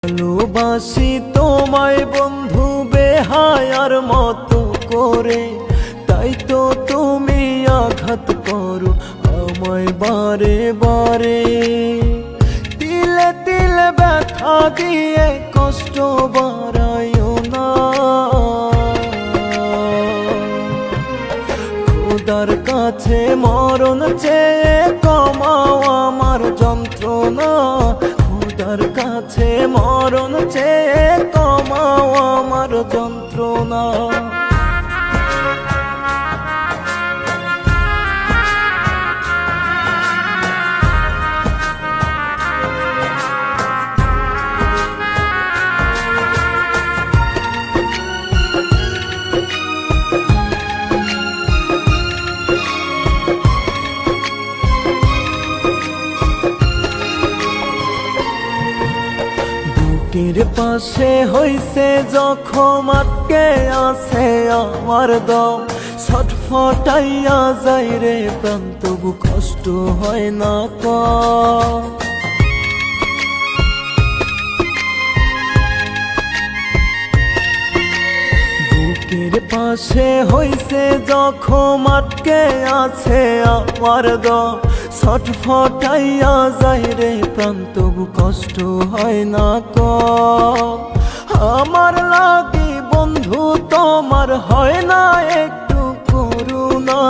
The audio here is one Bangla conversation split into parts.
ভালোবাসি তোমায় বন্ধু বেহায়ার মতো করে, তাই তো তুমি আঘাত করো আমায় বারে বারে। তিলে তিলে ব্যথা দিয়ে কষ্ট বাড়াইও না, খোদার কাছে মরণ চেয়ে কমাও আমার যন্ত্রণা। খোদার কাছে মরণ চেয়ে কমাও আমার যন্ত্রণা। বুকের পাশে হইছে জখম, আটকে আছে আমার দম, ছটফটাইয়া যাই রে প্রাণ, তবু কষ্ট হয় না কম। বুকের পাশে হইছে জখম, আটকে আছে আমার দম, ছটফটাইয়া যাই রে প্রাণ, তবু কষ্ট হয় না কম। আমার লাগি বন্ধু তোমার হয় না একটু করুণা,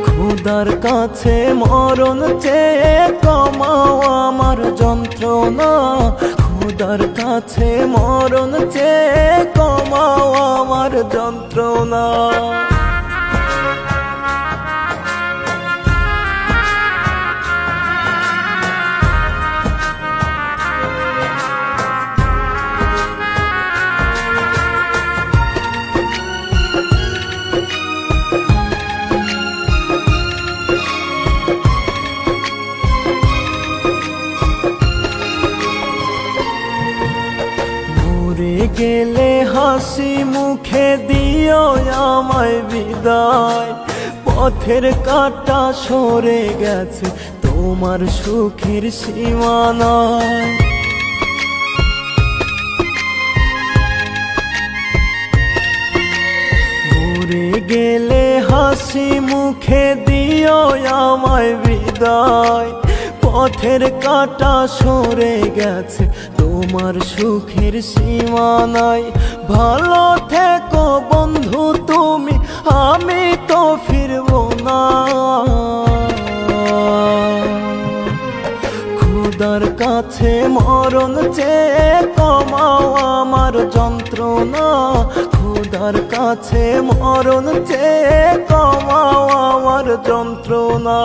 খোদার কাছে মরণ চেয়ে কমাও আমার যন্ত্রণা। খোদার কাছে মরণ চেয়ে কমাও আমার যন্ত্রণা। গেলে হাসি মুখে দিও আমায় বিদায়, পথের কাঁটা সরে গেছে তোমার সুখের সীমানায়। মরে গেলে হাসি মুখে দিও আমায় বিদায়, পথের কাঁটা সরে গেছে তোমার সুখের সীমানায়। ভালো থেকো বন্ধু তুমি, আমি তো ফিরব না। খোদার কাছে মরণ চেয়ে কমাও আমার যন্ত্রণা। খোদার কাছে মরণ চেয়ে কমাও আমার যন্ত্রণা।